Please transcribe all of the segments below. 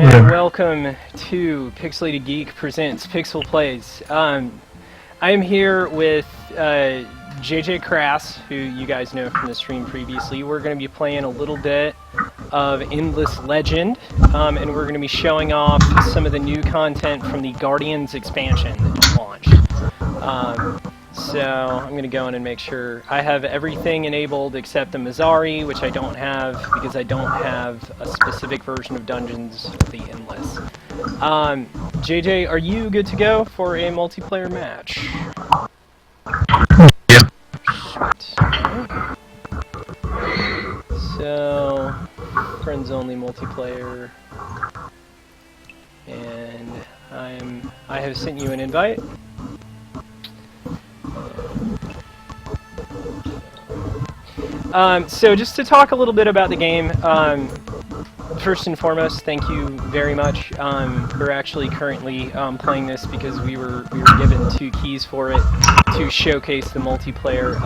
and welcome to Pixelated Geek presents PixelPlays. I am here with JJ Crass, who you guys know from the stream previously. We're going to be playing a little bit of Endless Legend, and we're going to be showing off some of the new content from the Guardians expansion that just launched. So I'm going to go in and make sure I have everything enabled except the Mazari, which I don't have because I don't have a specific version of Dungeons of the Endless. JJ, are you good to go for a multiplayer match? Yeah. So, friends only multiplayer, and I have sent you an invite. So just to talk a little bit about the game, first and foremost, thank you very much. We're actually currently playing this because we were given 2 keys for it to showcase the multiplayer,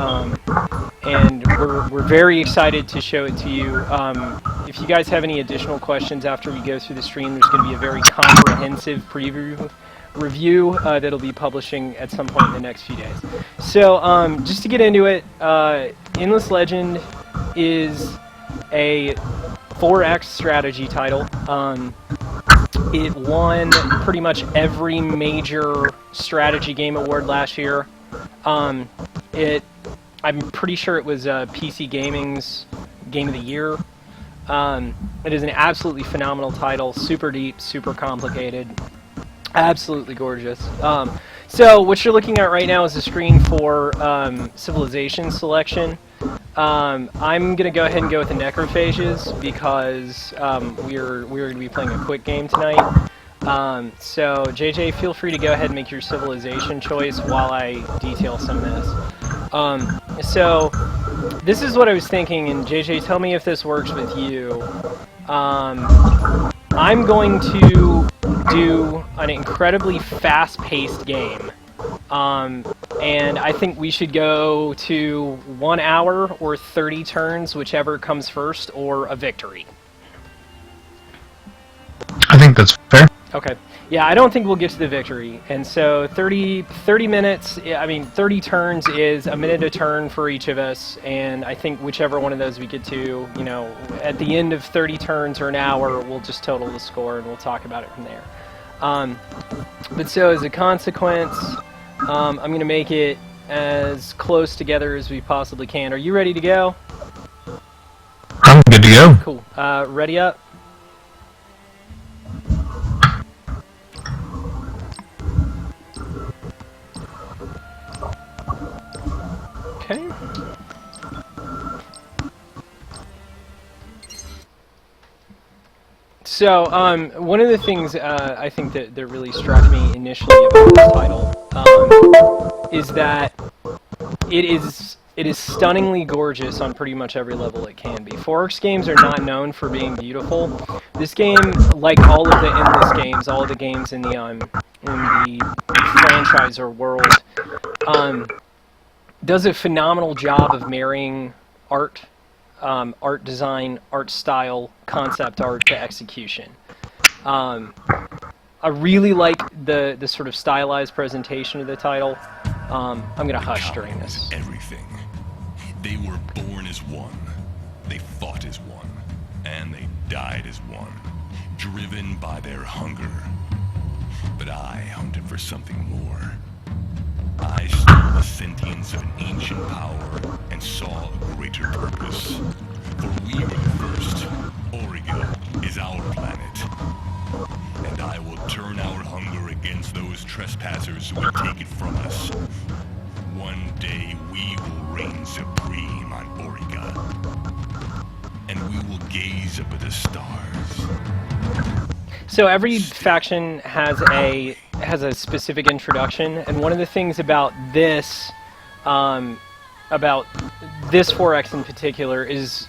and we're very excited to show it to you. If you guys have any additional questions after we go through the stream, there's going to be a very comprehensive preview review that'll be publishing at some point in the next few days. So just to get into it, Endless Legend is a 4X strategy title. It won pretty much every major strategy game award last year. I'm pretty sure it was PC Gaming's Game of the Year. It is an absolutely phenomenal title, super deep, super complicated. Absolutely gorgeous. So what you're looking at right now is a screen for civilization selection. I'm going to go ahead and go with the necrophages because we're going to be playing a quick game tonight. So JJ, feel free to go ahead and make your civilization choice while I detail some of this. So this is what I was thinking, and JJ, tell me if this works with you. I'm going to do an incredibly fast-paced game, and I think we should go to 1 hour or 30 turns, whichever comes first, or a victory. I think that's fair. Okay. Yeah, I don't think we'll get to the victory, and so 30 minutes, I mean 30 turns is a minute a turn for each of us, and I think whichever one of those we get to, you know, at the end of 30 turns or an hour, we'll just total the score and we'll talk about it from there. But so as a consequence, I'm going to make it as close together as we possibly can. Are you ready to go? I'm good to go. Cool. Ready up? Okay. So, one of the things I think that really struck me initially about this title is that it is stunningly gorgeous on pretty much every level it can be. 4X games are not known for being beautiful. This game, like all of the Endless games, all of the games in the franchise or world, does a phenomenal job of marrying art, art design, art style, concept art to execution. I really like the sort of stylized presentation of the title. I'm going to hush during this. Everything. They were born as one. They fought as one. And they died as one. Driven by their hunger. But I hunted for something more. I stole the sentience of an ancient power and saw a greater purpose. For we were the first. Origa is our planet. And I will turn our hunger against those trespassers who would take it from us. One day we will reign supreme on Origa. And we will gaze up at the stars. So every faction has a specific introduction, and one of the things about this 4X in particular is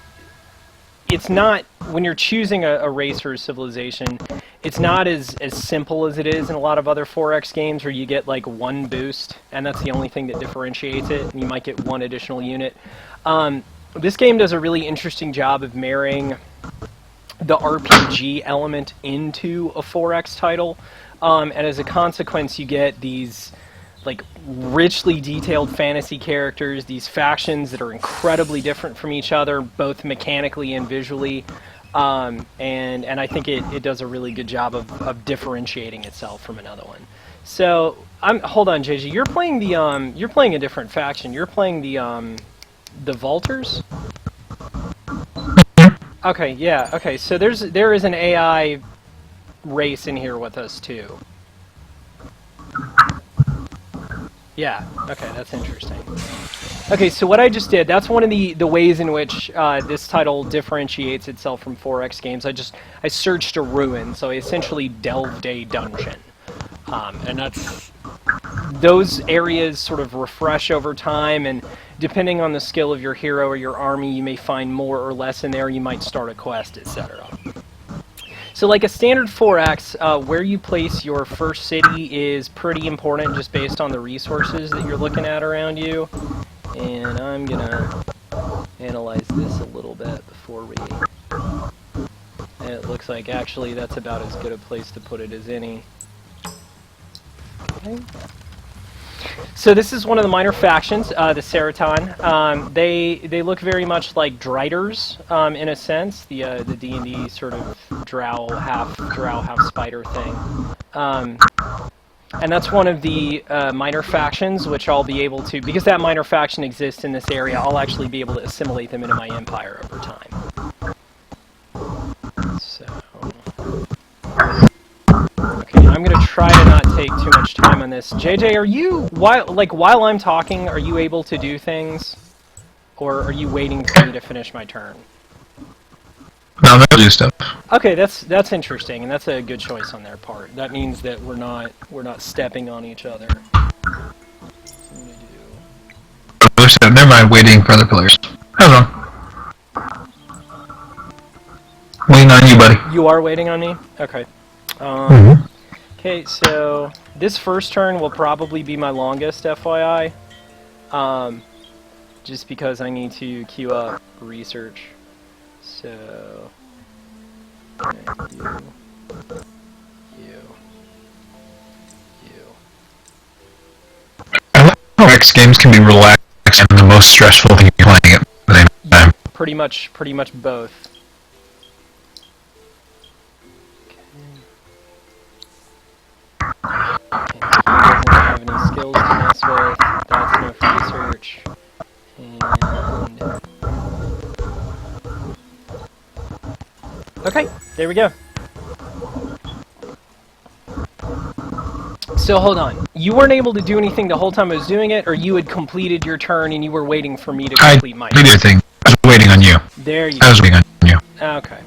it's not, when you're choosing a race or a civilization, it's not as simple as it is in a lot of other 4X games where you get like one boost, and that's the only thing that differentiates it, and you might get one additional unit. This game does a really interesting job of marrying the RPG element into a 4X title, and as a consequence, you get these like richly detailed fantasy characters, these factions that are incredibly different from each other, both mechanically and visually, and I think it does a really good job of differentiating itself from another one. So hold on, JJ, you're playing a different faction. You're playing the Vaulters. Okay, yeah, okay. So there is an AI race in here with us too. Yeah, okay, that's interesting. Okay, so what I just did, that's one of the ways in which this title differentiates itself from 4X games. I searched a ruin, so I essentially delved a dungeon. And those areas sort of refresh over time, and depending on the skill of your hero or your army, you may find more or less in there, you might start a quest, etc. So like a standard 4X, where you place your first city is pretty important just based on the resources that you're looking at around you. And I'm gonna analyze this a little bit before we... And it looks like actually that's about as good a place to put it as any. Okay. So this is one of the minor factions, the Seraton. They look very much like Driders in a sense, the D&D sort of drow half spider thing. And that's one of the minor factions, which I'll be able to, because that minor faction exists in this area, I'll actually be able to assimilate them into my empire over time. So... Okay, I'm going to try to not take too much time on this. JJ, are you, while I'm talking, are you able to do things? Or are you waiting for me to finish my turn? No, I'm gonna do stuff. Okay, that's interesting, and that's a good choice on their part. That means that we're not stepping on each other. Never mind, waiting for other players. Hold on. Waiting on you, buddy. You are waiting on me? Okay. Okay, so this first turn will probably be my longest, FYI. Just because I need to queue up research. So... You. I like how X games can be relaxed and the most stressful thing you're playing at the same time. Pretty much both. Okay, he doesn't have any skills to mess with. That's enough research. And... Okay, there we go. So hold on. You weren't able to do anything the whole time I was doing it, or you had completed your turn and you were waiting for me to complete my turn? I did your thing. I was waiting on you. There you go. I was waiting on you. Okay.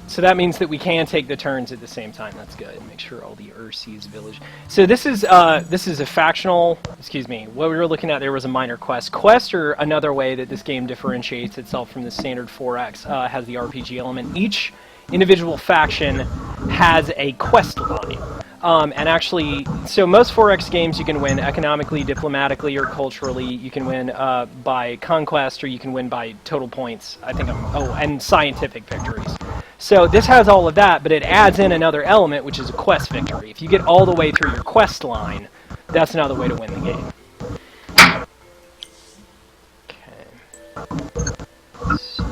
So that means that we can take the turns at the same time. That's good. Make sure all the Urse's village. So this is a factional. Excuse me. What we were looking at there was a minor quest. Quests are another way that this game differentiates itself from the standard 4X. Has the RPG element. Each individual faction has a quest line. And actually, so most 4X games you can win economically, diplomatically, or culturally. You can win by conquest, or you can win by total points. I think and scientific victories. So this has all of that, but it adds in another element, which is a quest victory. If you get all the way through your quest line, that's another way to win the game. Okay. So,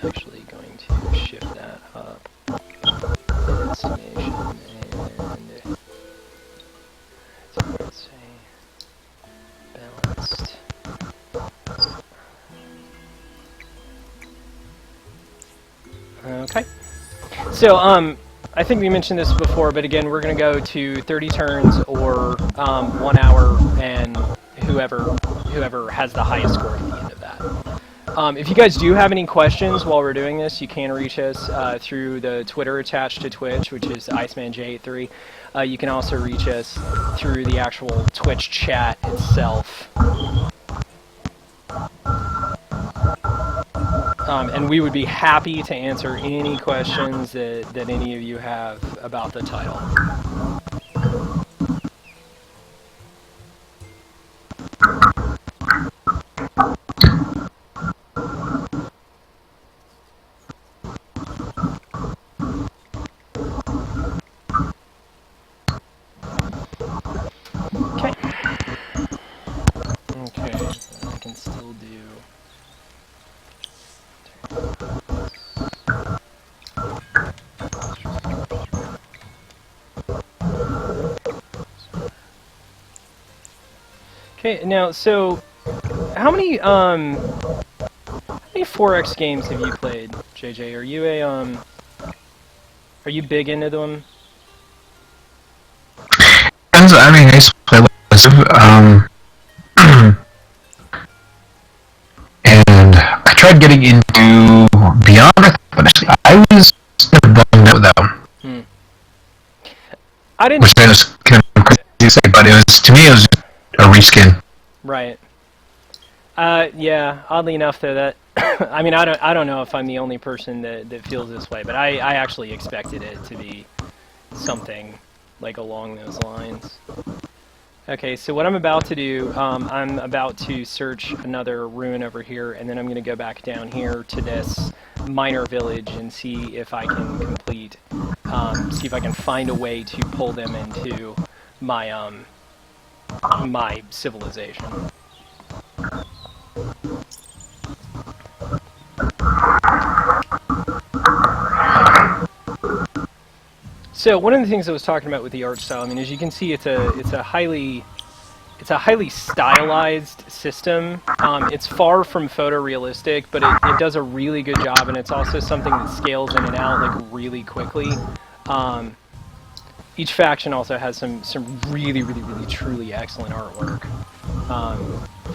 actually going to shift that up. Destination and let's say balanced. Okay. So, I think we mentioned this before, but again, we're going to go to 30 turns or 1 hour, and whoever has the highest score at the end of that. If you guys do have any questions while we're doing this, you can reach us through the Twitter attached to Twitch, which is IcemanJ83. You can also reach us through the actual Twitch chat itself. And we would be happy to answer any questions that any of you have about the title. Hey, now, so how many 4X games have you played, JJ? Are you big into them? I mean, I used to play lots of, and I tried getting into Beyond, but actually I was bummed out with that one. Hmm. I didn't. Which I was kind of crazy to say, but to me, it was just a reskin. Right. Yeah. Oddly enough, though, that I mean, I don't know if I'm the only person that feels this way, but I actually expected it to be something like along those lines. Okay, so what I'm about to do, I'm about to search another ruin over here, and then I'm going to go back down here to this miner village and see if I can complete, see if I can find a way to pull them into my, my civilization. So one of the things I was talking about with the art style, I mean, as you can see, it's a highly stylized system. It's far from photorealistic, but it does a really good job, and it's also something that scales in and out like really quickly. Each faction also has some really truly excellent artwork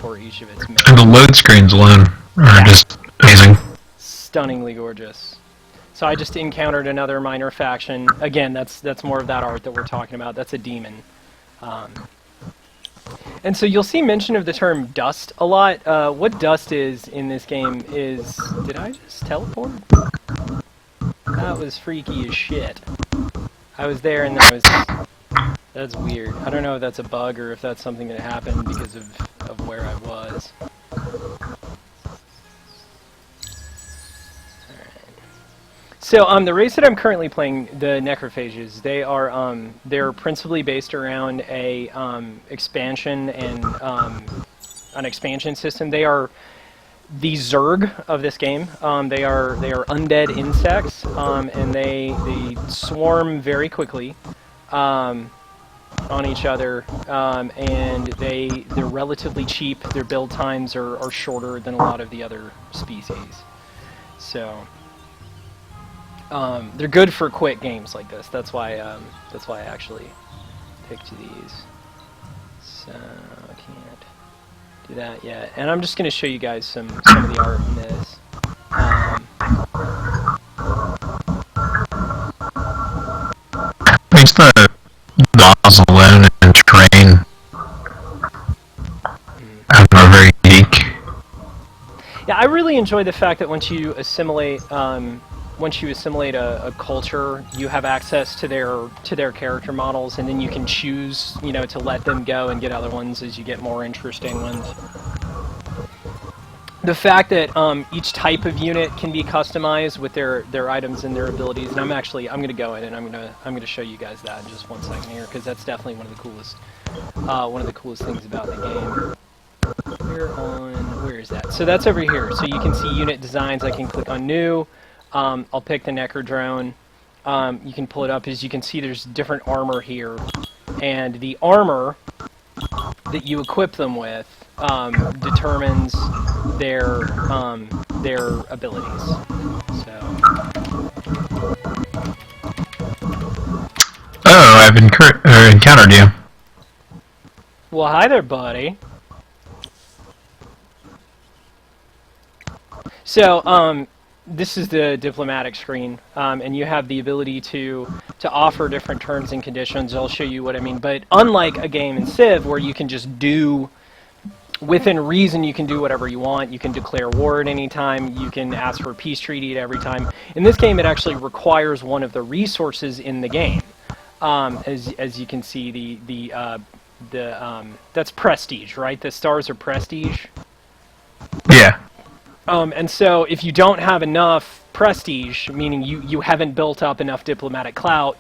for each of its members. And the load screens alone are just amazing. Stunningly gorgeous. So I just encountered another minor faction. Again, that's more of that art that we're talking about. That's a demon. And so you'll see mention of the term dust a lot. What dust is in this game is... Did I just teleport? That was freaky as shit. I was there and there was... That's weird. I don't know if that's a bug or if that's something that happened because of where I was. So the race that I'm currently playing, the Necrophages, they're principally based around a expansion and an expansion system. They are the Zerg of this game. They are undead insects, and they swarm very quickly on each other, and they're relatively cheap. Their build times are shorter than a lot of the other species. So. They're good for quick games like this. That's why I actually picked these. So I can't do that yet. And I'm just going to show you guys some of the art in this. It's the laws alone and terrain are very unique. Yeah, I really enjoy the fact that once you assimilate a culture, you have access to their character models, and then you can choose, to let them go and get other ones as you get more interesting ones. The fact that each type of unit can be customized with their items and their abilities, and I'm going to go in and I'm going to show you guys that in just 1 second here, because that's definitely one of the coolest things about the game. Where is that? So that's over here. So you can see unit designs. I can click on new. I'll pick the Necrodrone. You can pull it up. As you can see, there's different armor here, and the armor that you equip them with determines their abilities. So. Oh, I've encountered you. Well, hi there, buddy. So, this is the diplomatic screen, and you have the ability to offer different terms and conditions. I'll show you what I mean. But unlike a game in Civ, where you can just do, within reason, you can do whatever you want. You can declare war at any time. You can ask for a peace treaty at every time. In this game, it actually requires one of the resources in the game. As you can see, that's prestige, right? The stars are prestige. Yeah. And so if you don't have enough prestige, meaning you haven't built up enough diplomatic clout,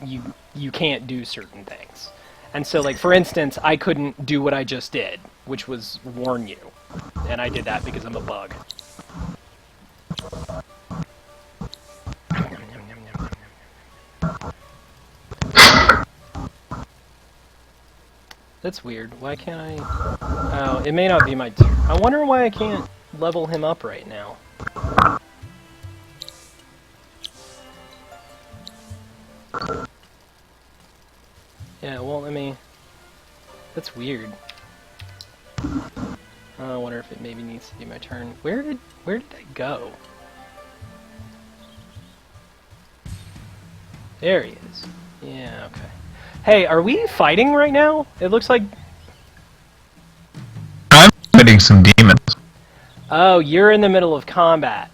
you can't do certain things. And so, like, for instance, I couldn't do what I just did, which was warn you. And I did that because I'm a bug. That's weird. Why can't I... Oh, it may not be my turn. I wonder why I can't level him up right now. Yeah, it won't let me... That's weird. I wonder if it maybe needs to be my turn. Where did I go? There he is. Yeah, okay. Hey, are we fighting right now? It looks like... I'm fighting some demons. Oh, you're in the middle of combat.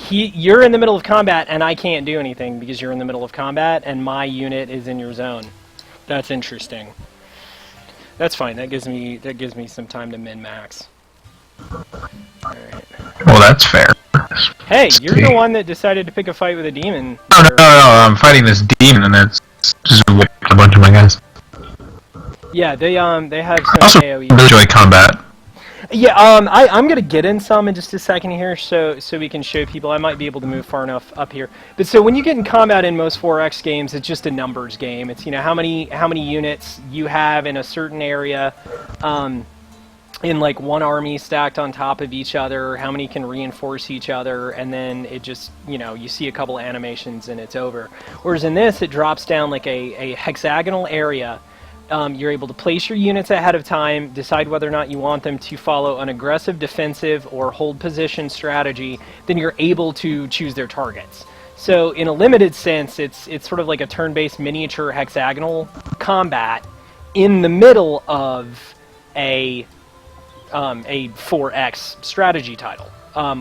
You're in the middle of combat, and I can't do anything because you're in the middle of combat, and my unit is in your zone. That's interesting. That's fine. That gives me some time to min-max. Alright. Well, that's fair. Hey, you're the one that decided to pick a fight with a demon. No, I'm fighting this demon, and it's just a bunch of my guys. Yeah, they have some I also AoE. really enjoy combat. Yeah, I'm gonna get in some in just a second here, so we can show people. I might be able to move far enough up here. But so when you get in combat in most 4X games, it's just a numbers game. It's, you know, how many units you have in a certain area, in like one army stacked on top of each other, how many can reinforce each other, and then it just, you know, you see a couple animations and it's over. Whereas in this, it drops down like a hexagonal area. You're able to place your units ahead of time, decide whether or not you want them to follow an aggressive, defensive, or hold position strategy. Then you're able to choose their targets. So in a limited sense, it's sort of like a turn-based miniature hexagonal combat in the middle of a 4X strategy title,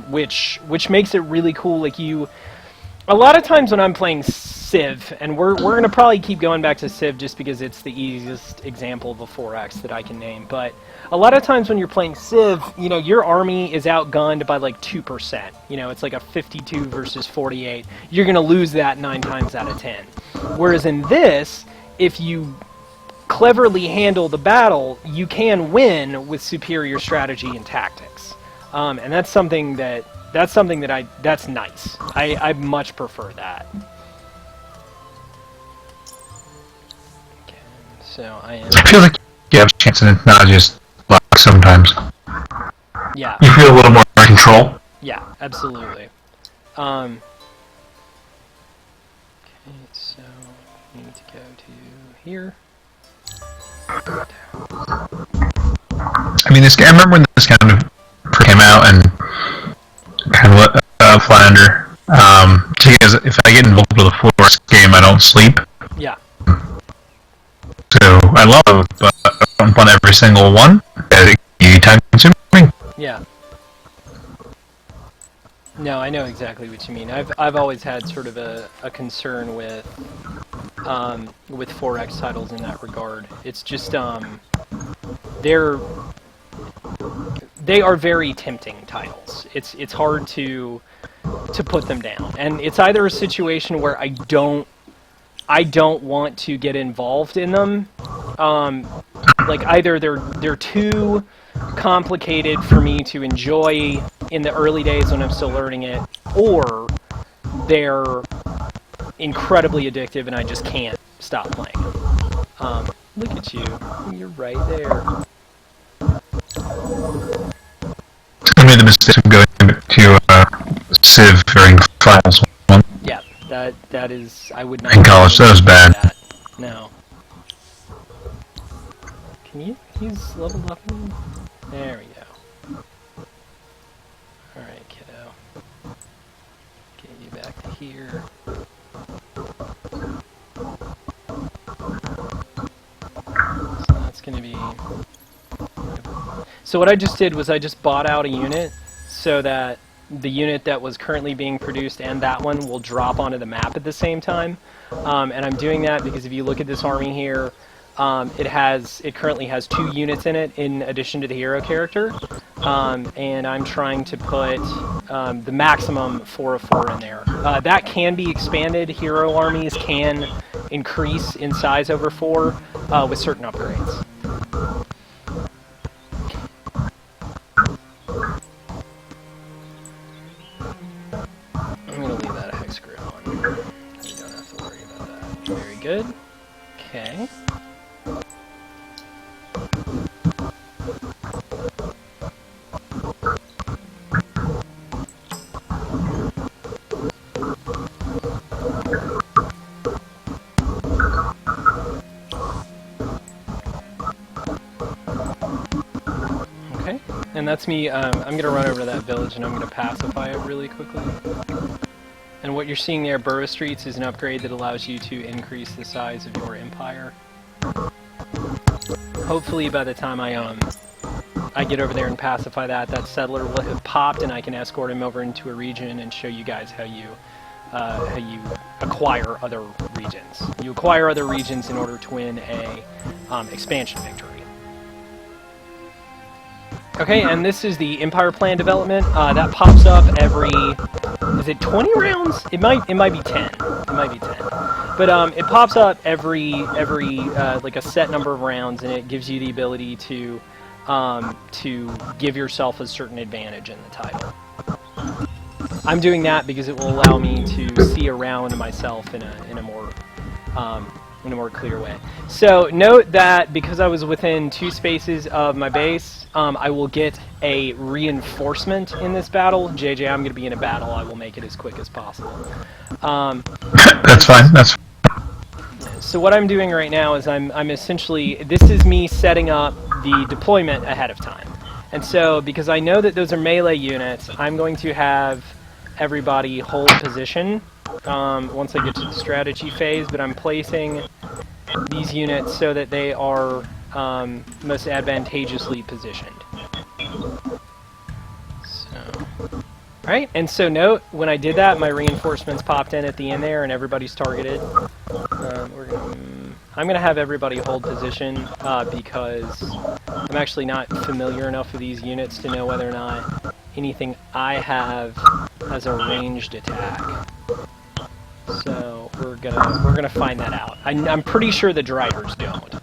which makes it really cool. Like, a lot of times when I'm playing Civ, and we're going to probably keep going back to Civ just because it's the easiest example of a 4X that I can name, but a lot of times when you're playing Civ, you know, your army is outgunned by like 2%. You know, it's like a 52 versus 48. You're going to lose that 9 times out of 10. Whereas in this, if you cleverly handle the battle, you can win with superior strategy and tactics. And that's something that's nice. I much prefer that. Okay, so I feel like you have a chance, and it's not just luck sometimes. Yeah. You feel a little more in control. Yeah, absolutely. Okay, so we need to go to here. I mean, I remember when this kind of came out and kind of fly under. Because if I get involved with a 4X game, I don't sleep. Yeah. So I love them, but I don't fun every single one. It can be time consuming. Yeah. No, I know exactly what you mean. I've always had sort of a concern with 4X titles in that regard. It's just they are very tempting titles. It's hard to put them down, and it's either a situation where I don't want to get involved in them. Like either they're too complicated for me to enjoy in the early days when I'm still learning it, or they're incredibly addictive and I just can't stop playing. Look at you. You're right there. I made the mistake of going to Civ during Finals 1. Yeah, that is... I would not... In college, that was bad. That. No. Can you... He's leveled up? There we go. Alright, kiddo. Get you back to here. So that's gonna be... So what I just did was I just bought out a unit so that the unit that was currently being produced and that one will drop onto the map at the same time. And I'm doing that because if you look at this army here, it currently has 2 units in it in addition to the hero character. And I'm trying to put the maximum 4 of 4 in there. That can be expanded. Hero armies can increase in size over 4 with certain upgrades. I'm going to leave that a hex grid on. You don't have to worry about that. Very good. Okay. that's me. I'm going to run over to that village and I'm going to pacify it really quickly. And what you're seeing there, Borough Streets, is an upgrade that allows you to increase the size of your empire. Hopefully by the time I get over there and pacify that settler will have popped and I can escort him over into a region and show you guys how you acquire other regions. You acquire other regions in order to win a expansion victory. Okay, and this is the Empire Plan development. That pops up every... Is it 20 rounds? It might be 10. It might be 10. But it pops up every like a set number of rounds, and it gives you the ability to give yourself a certain advantage in the title. I'm doing that because it will allow me to see around myself in a more clear way. So note that because I was within 2 spaces of my base, I will get a reinforcement in this battle. JJ, I'm going to be in a battle. I will make it as quick as possible. That's fine. That's So what I'm doing right now is I'm essentially, this is me setting up the deployment ahead of time. And so because I know that those are melee units, I'm going to have everybody hold position once I get to the strategy phase, but I'm placing these units so that they are most advantageously positioned. Alright, and so note, when I did that, my reinforcements popped in at the end there and everybody's targeted. I'm going to have everybody hold position because I'm actually not familiar enough with these units to know whether or not anything I have has a ranged attack. So we're gonna find that out. I'm pretty sure the Driders don't.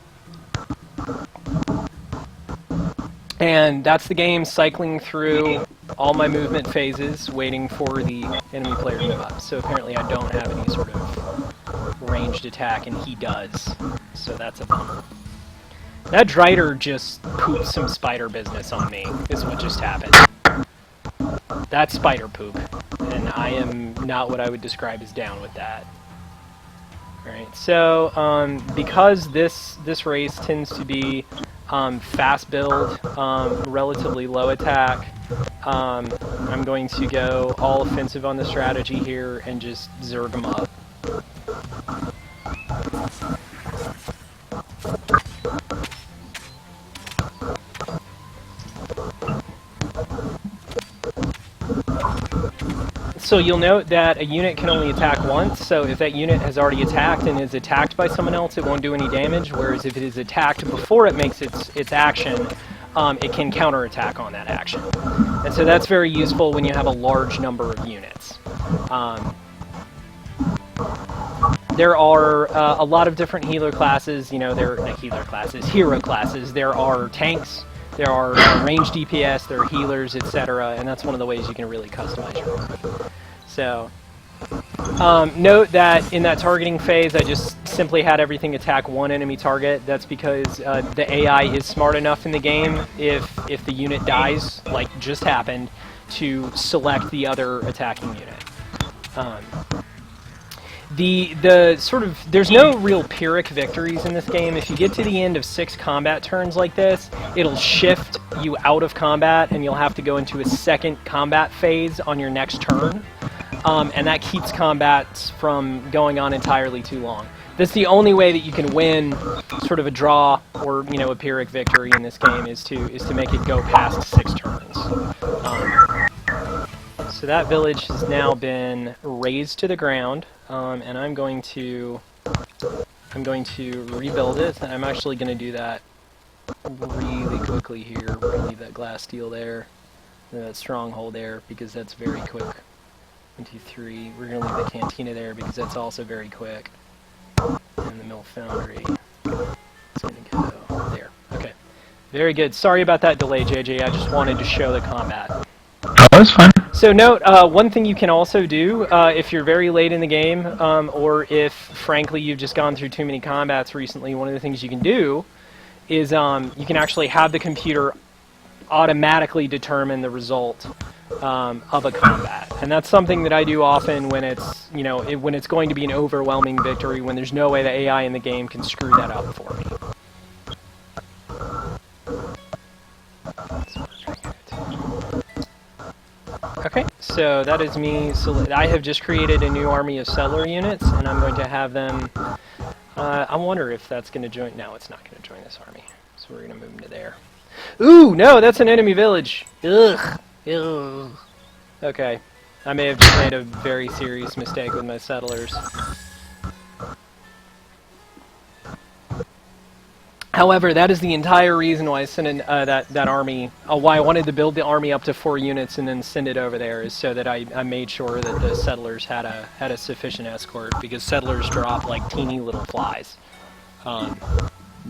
And that's the game cycling through all my movement phases, waiting for the enemy player to move up. So apparently I don't have any sort of ranged attack, and he does. So that's a bummer. That Drider just pooped some spider business on me, is what just happened. That's spider poop, and I am not what I would describe as down with that. Alright, so because this race tends to be fast build, relatively low attack, I'm going to go all offensive on the strategy here and just zerg them up. So you'll note that a unit can only attack once, so if that unit has already attacked and is attacked by someone else, it won't do any damage, whereas if it is attacked before it makes its action, it can counterattack on that action. And so that's very useful when you have a large number of units. There are a lot of different healer classes, you know, hero classes. There are tanks, there are ranged DPS, there are healers, etc., and that's one of the ways you can really customize your army. So, note that in that targeting phase, I just simply had everything attack one enemy target. That's because the AI is smart enough in the game, if the unit dies, like just happened, to select the other attacking unit. There's no real Pyrrhic victories in this game. If you get to the end of 6 combat turns like this, it'll shift you out of combat and you'll have to go into a second combat phase on your next turn. And that keeps combats from going on entirely too long. That's the only way that you can win sort of a draw or, you know, a Pyrrhic victory in this game is to make it go past 6 turns. So that village has now been razed to the ground, and I'm going to rebuild it. And I'm actually going to do that really quickly here. We're going to leave that glass steel there, that stronghold there, because that's very quick. 1, 2, 3. We're going to leave the cantina there because that's also very quick. And the mill foundry. It's going to go there. Okay. Very good. Sorry about that delay, JJ. I just wanted to show the combat. Oh, that's fine. So note, one thing you can also do, if you're very late in the game, or if, frankly, you've just gone through too many combats recently, one of the things you can do is you can actually have the computer automatically determine the result of a combat. And that's something that I do often when it's, you know, when it's going to be an overwhelming victory, when there's no way the AI in the game can screw that up for me. Okay, so that is me. So I have just created a new army of settler units, and I'm going to have them. I wonder if that's going to join. No, it's not going to join this army. So we're going to move them to there. Ooh, no, that's an enemy village. Ugh. Ugh. Okay, I may have just made a very serious mistake with my settlers. However, that is the entire reason why I sent in that army, why I wanted to build the army up to 4 units and then send it over there, is so that I made sure that the settlers had a sufficient escort, because settlers drop like teeny little flies.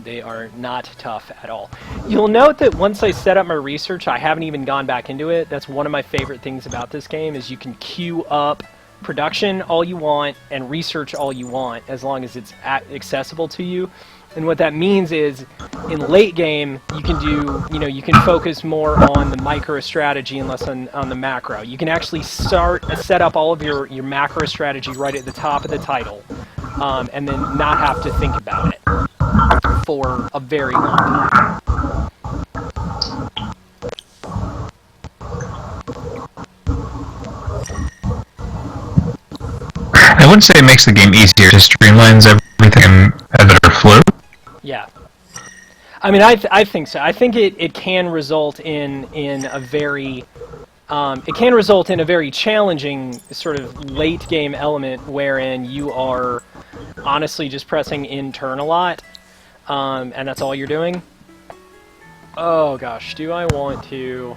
They are not tough at all. You'll note that once I set up my research, I haven't even gone back into it. That's one of my favorite things about this game, is you can queue up production all you want and research all you want, as long as it's accessible to you. And what that means is, in late game, you can do, you can focus more on the micro strategy and less on the macro. You can actually set up all of your macro strategy right at the top of the title, and then not have to think about it for a very long time. I wouldn't say it makes the game easier, it just streamlines everything and has better flow. Yeah. I mean, I think so. I think it can result in a very challenging sort of late game element, wherein you are honestly just pressing in turn a lot, and that's all you're doing. Oh gosh, do I want to?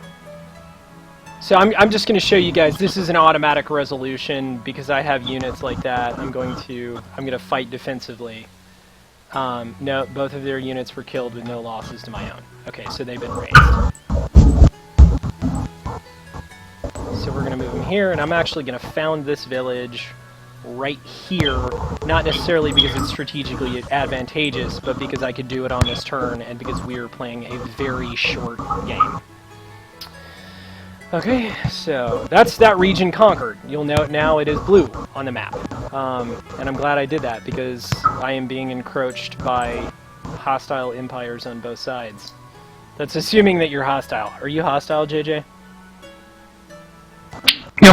So I'm just going to show you guys. This is an automatic resolution because I have units like that. I'm going to fight defensively. No, both of their units were killed with no losses to my own. Okay, so they've been raised. So we're going to move them here, and I'm actually going to found this village right here, not necessarily because it's strategically advantageous, but because I could do it on this turn, and because we are playing a very short game. Okay, so that's that region conquered. You'll note now it is blue on the map. And I'm glad I did that, because I am being encroached by hostile empires on both sides. That's assuming that you're hostile. Are you hostile, JJ? No.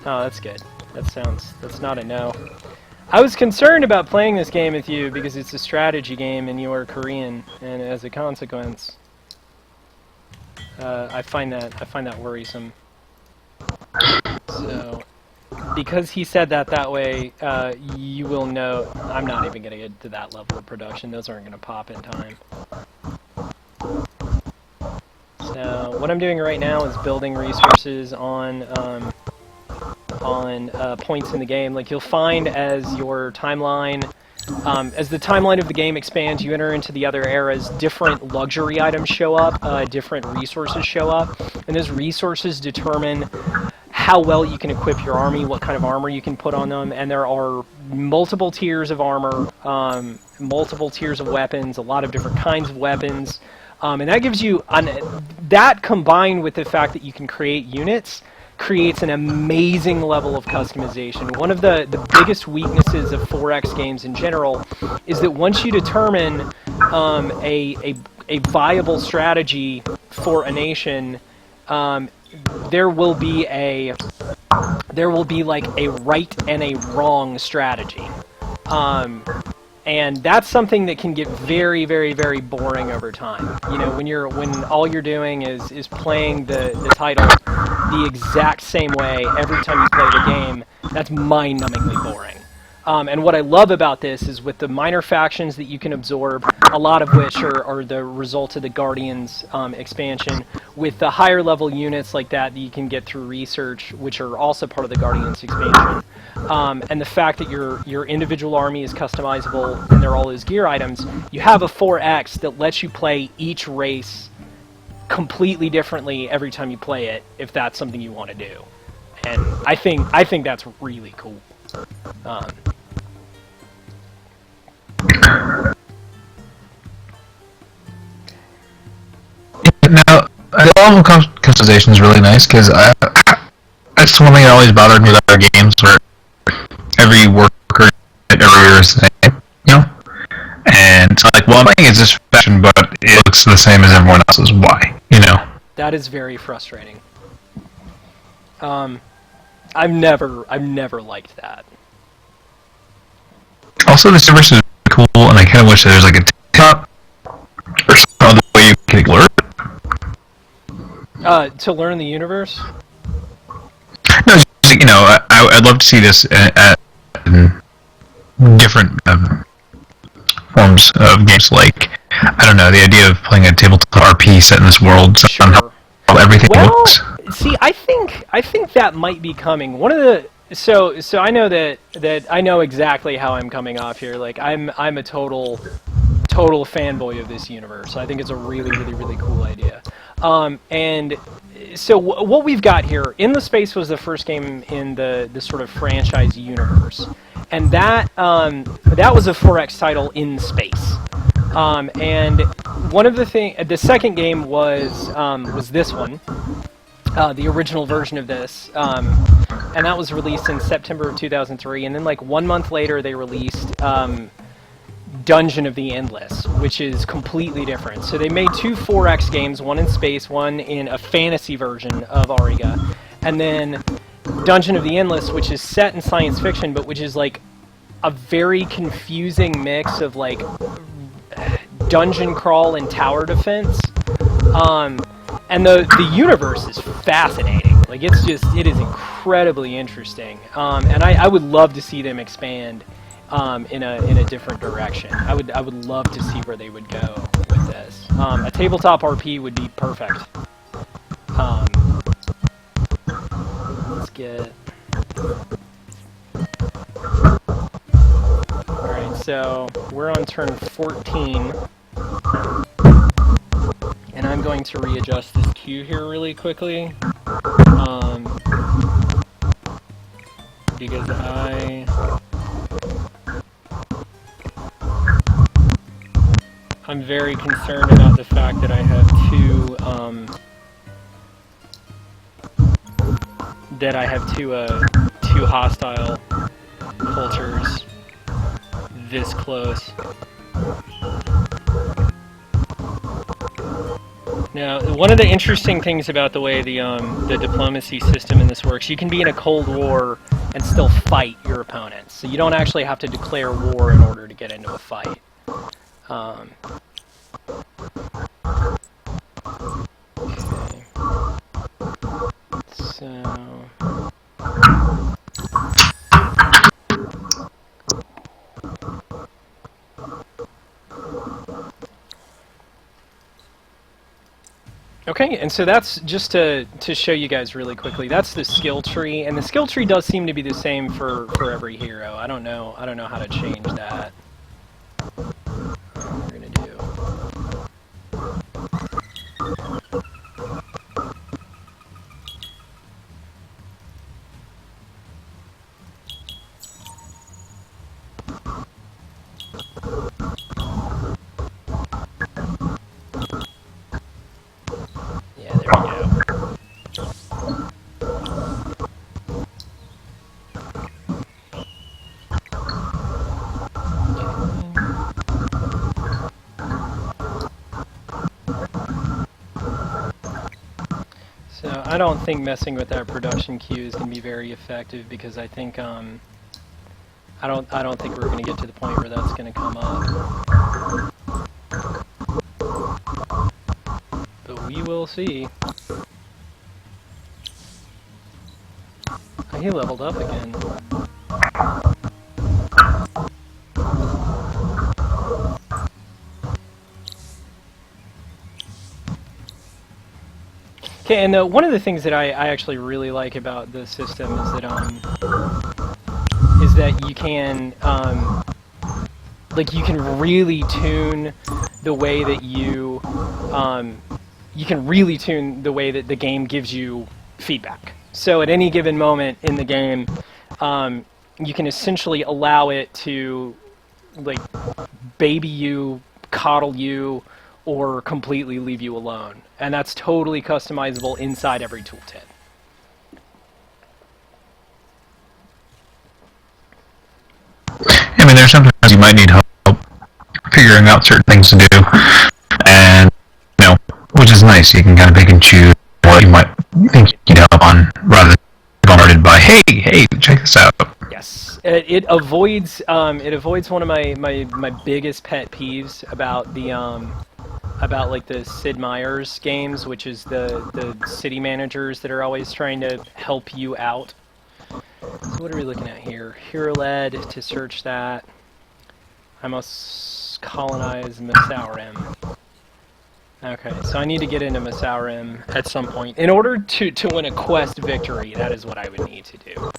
Oh, that's good. That's not a no. I was concerned about playing this game with you because it's a strategy game and you are Korean, and as a consequence, I find that worrisome. So, because he said that way, you will know I'm not even going to get to that level of production. Those aren't going to pop in time. So, what I'm doing right now is building resources on points in the game. Like, you'll find as your timeline, as the timeline of the game expands, you enter into the other eras, different luxury items show up, different resources show up, and those resources determine how well you can equip your army, what kind of armor you can put on them, and there are multiple tiers of armor, multiple tiers of weapons, a lot of different kinds of weapons, and that gives you, that combined with the fact that you can create units, creates an amazing level of customization. One of the biggest weaknesses of 4X games in general is that once you determine a viable strategy for a nation, there will be like a right and a wrong strategy. And that's something that can get very, very, very boring over time. You know, when all you're doing is playing the title the exact same way every time you play the game, that's mind-numbingly boring. And what I love about this is with the minor factions that you can absorb, a lot of which are the result of the Guardians expansion, with the higher level units like that you can get through research, which are also part of the Guardians expansion, and the fact that your individual army is customizable and they're all those gear items, you have a 4X that lets you play each race completely differently every time you play it, if that's something you want to do. And I think that's really cool. Now, the level of customization is really nice, because that's one thing that always bothered me with other games, where every worker everywhere is the same, you know? And it's like, well, I'm playing as this faction, but it looks the same as everyone else's. Why? You know? That is very frustrating. That is very frustrating. Um, And, and I'm glad I did that, because I am being encroached by hostile empires on both sides. That's assuming that you're hostile. Are you hostile, JJ? now, the level of customization is really nice, because I've never liked that. Also, this universe is cool, and I kind of wish there was like a top or some other way you can explore it. To learn the universe? No, just, you know, I'd love to see this in different forms of games. Like, I don't know, the idea of playing a tabletop RP set in this world, somehow everything looks. See, I think that might be coming. One of the so I know that I know exactly how I'm coming off here. Like, I'm a total fanboy of this universe. I think it's a really cool idea. And so what we've got here, In the Space was the first game in the sort of franchise universe, and that was a 4X title in space. And one of the second game was this one, the original version of this, and that was released in September of 2003. And then like 1 month later, they released Dungeon of the Endless, which is completely different. So they made two 4X games, one in space, one in a fantasy version of Ariga, and then Dungeon of the Endless, which is set in science fiction, but which is like a very confusing mix of like dungeon crawl and tower defense. And the universe is fascinating. Like, it is incredibly interesting. And I would love to see them expand in a different direction. I would love to see where they would go with this. A tabletop RP would be perfect. Let's get. Alright, so we're on turn 14. And I'm going to readjust this queue here really quickly. Because I'm very concerned about the fact that I have two hostile cultures this close. Now, one of the interesting things about the way the diplomacy system in this works, you can be in a Cold War and still fight your opponents. So you don't actually have to declare war in order to get into a fight. Okay. So... Okay, and so that's just to show you guys really quickly. That's the skill tree, and the skill tree does seem to be the same for every hero. I don't know how to change that. What we're gonna do. I don't think messing with that production queue is going to be very effective, because I think I don't think we're going to get to the point where that's going to come up. But we will see. Oh, he leveled up again. Okay, and one of the things that I actually really like about this system is that you can you can really tune the way that you can really tune the way that the game gives you feedback. So at any given moment in the game, you can essentially allow it to like baby you, coddle you, or completely leave you alone. And that's totally customizable inside every tooltip. I mean, there's sometimes you might need help figuring out certain things to do, and, you know, which is nice. You can kind of pick and choose what you might think you need help on, rather hey, check this out. Yes, it avoids one of my biggest pet peeves about the about like the Sid Meier's games, which is the city managers that are always trying to help you out. So what are we looking at here? Hero led to search that. I must colonize Masaurim. Okay, so I need to get into Masaurim at some point. In order to win a quest victory, that is what I would need to do.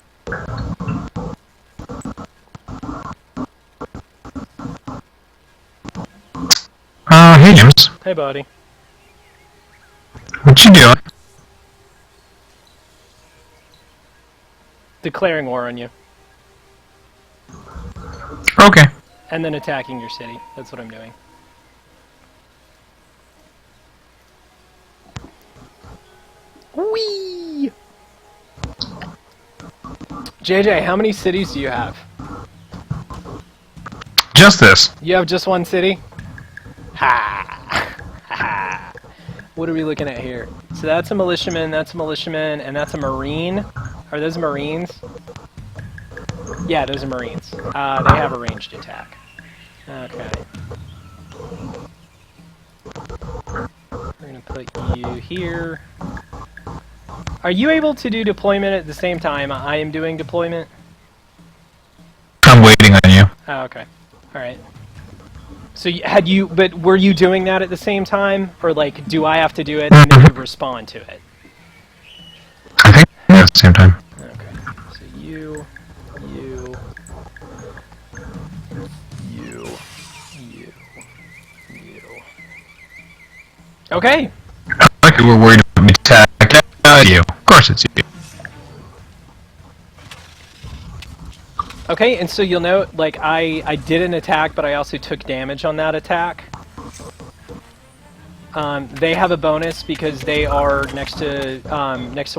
Hey James. Hey buddy. What you doing? Declaring war on you. Okay. And then attacking your city. That's what I'm doing. Whee! JJ, how many cities do you have? Just this. You have just one city? Ha! Ha! What are we looking at here? So that's a militiaman, and that's a marine. Are those marines? Yeah, those are marines. They have a ranged attack. Okay. We're gonna put you here. Are you able to do deployment at the same time I am doing deployment? I'm waiting on you. Oh, okay. Alright. So but were you doing that at the same time? Or like, do I have to do it and then you respond to it? I think at the same time. Okay. So you. Okay. Like we're worried about me attack. You. Of course it's you. Okay, and so you'll note, like, I did an attack, but I also took damage on that attack. They have a bonus because they are next to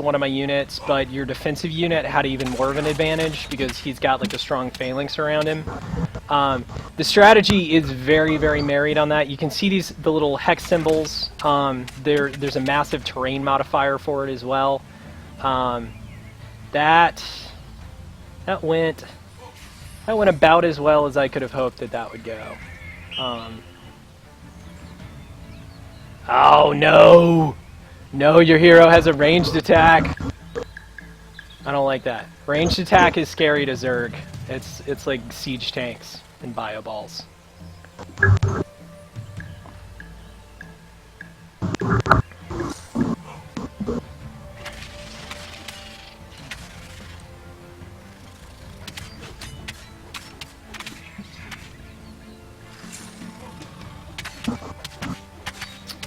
one of my units, but your defensive unit had even more of an advantage because he's got like a strong phalanx around him. The strategy is very, very married on that. You can see the little hex symbols. There's a massive terrain modifier for it as well. That went about as well as I could have hoped that would go. Oh no! No, your hero has a ranged attack. I don't like that. Ranged attack is scary to Zerg. It's like siege tanks and bio balls.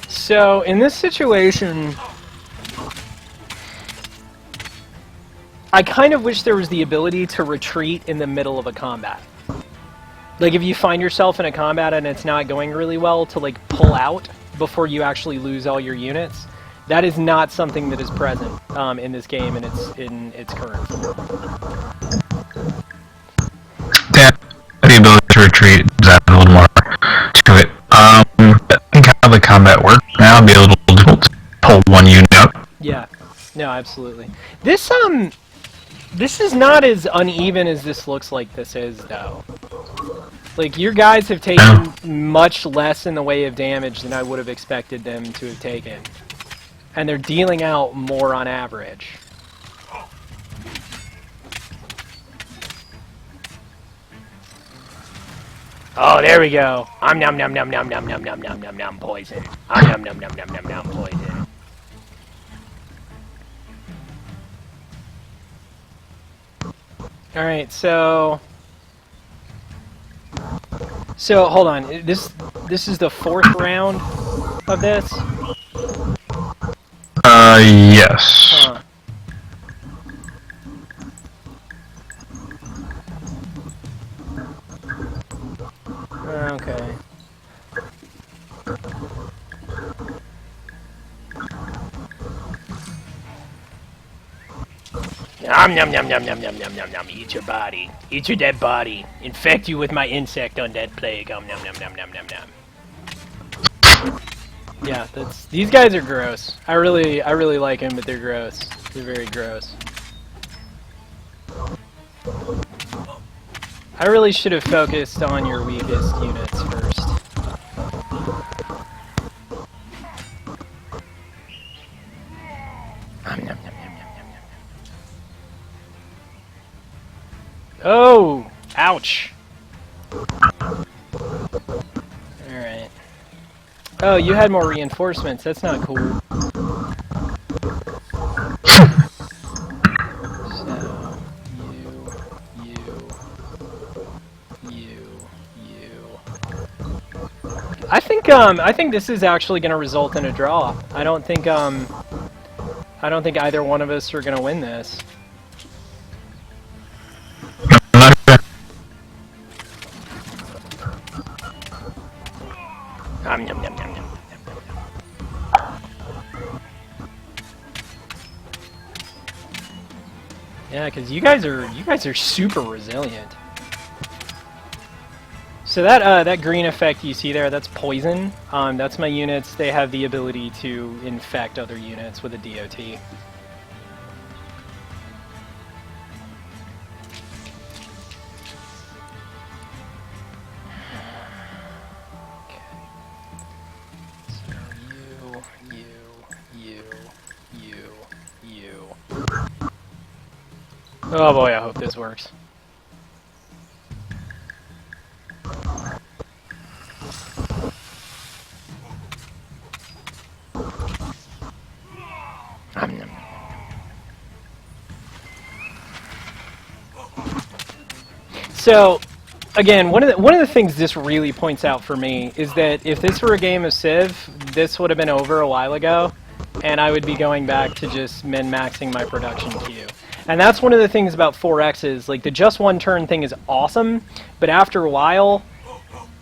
So, in this situation, I kind of wish there was the ability to retreat in the middle of a combat. Like, if you find yourself in a combat and it's not going really well, to, like, pull out before you actually lose all your units. That is not something that is present in this game in its current form. Yeah, the ability to retreat is add a little more to it. I think how the combat works now would be a little difficult to pull one unit out. Yeah, no, absolutely. This is not as uneven as this looks like this is, though. Like, your guys have taken much less in the way of damage than I would have expected them to have taken. And they're dealing out more on average. Oh, there we go. I'm nom nom nom nom nom nom nom nom nom nom poison. I'm nom nom nom nom nom nom poison. Alright, so hold on. This is the 4th round of this? Yes. Huh. Okay. Nom nom nom nom nom nom nom nom nom. Eat your body. Eat your dead body. Infect you with my insect undead plague. Nom nom nom nom nom nom nom. Yeah, these guys are gross. I really like them, but they're gross. They're very gross. I really should have focused on your weakest units first. Oh! Ouch! Alright. Oh, you had more reinforcements. That's not cool. I think this is actually going to result in a draw. I don't think either one of us are going to win this. Yum, yum, yum, yum, yum. Yeah, because you guys are super resilient. So that green effect you see there, that's poison. That's my units. They have the ability to infect other units with a DOT. You. Oh boy, I hope this works. So, again, one of the things this really points out for me is that if this were a game of Civ, this would have been over a while ago, and I would be going back to just min-maxing my production queue. And that's one of the things about 4X's, like the just one turn thing is awesome, but after a while,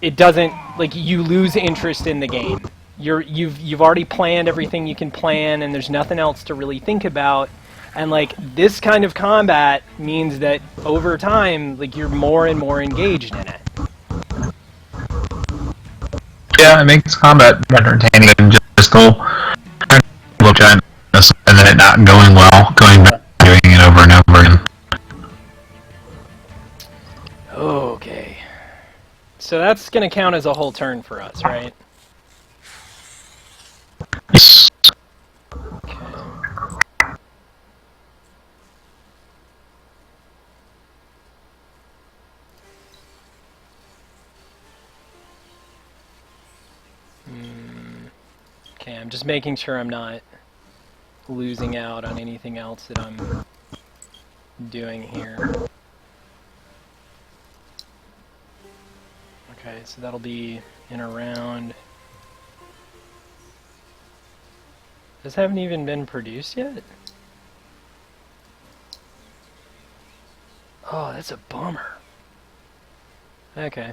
it doesn't, like, you lose interest in the game. You've already planned everything you can plan, and there's nothing else to really think about. And like this kind of combat means that over time, like you're more and more engaged in it. Yeah, it makes combat entertaining and just go look at this and then it not going well, going back doing it over and over again. Okay. So that's gonna count as a whole turn for us, right? Yes. Okay, I'm just making sure I'm not losing out on anything else that I'm doing here. Okay, so that'll be in a round. This haven't even been produced yet? Oh, that's a bummer. Okay.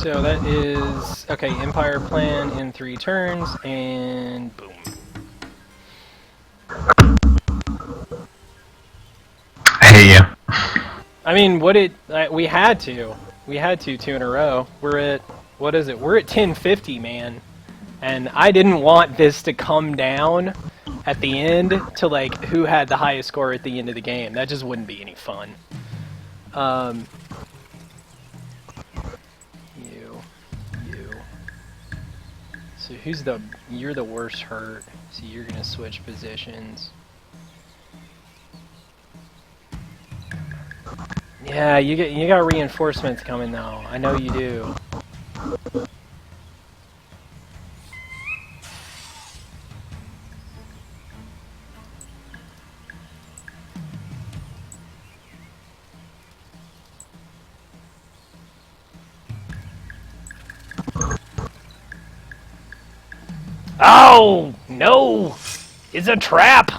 So that is, okay, Empire plan in 3 turns, and boom. I hate you. I mean, we had to 2 in a row. We're at, what is it? We're at 1050, man. And I didn't want this to come down at the end to, like, who had the highest score at the end of the game. That just wouldn't be any fun. So you're the worst hurt, so you're gonna switch positions. Yeah, you got reinforcements coming though. I know you do. Oh, no! It's a trap!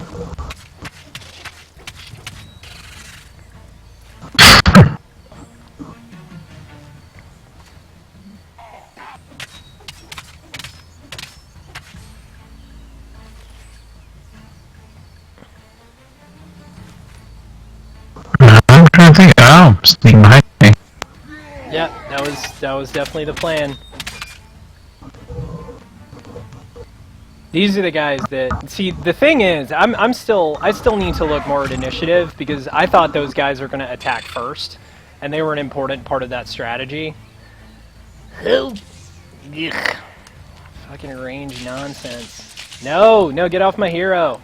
that was definitely the plan. These are the guys that see. The thing is, I still need to look more at initiative because I thought those guys were going to attack first, and they were an important part of that strategy. Ugh. Fucking range nonsense. No, no, get off my hero.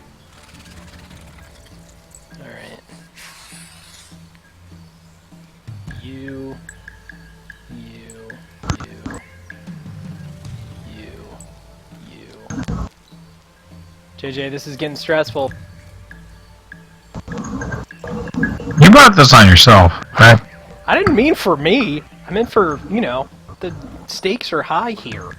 Alright. You. JJ, this is getting stressful. You brought this on yourself, right? I didn't mean for me. I meant for, you know, the stakes are high here.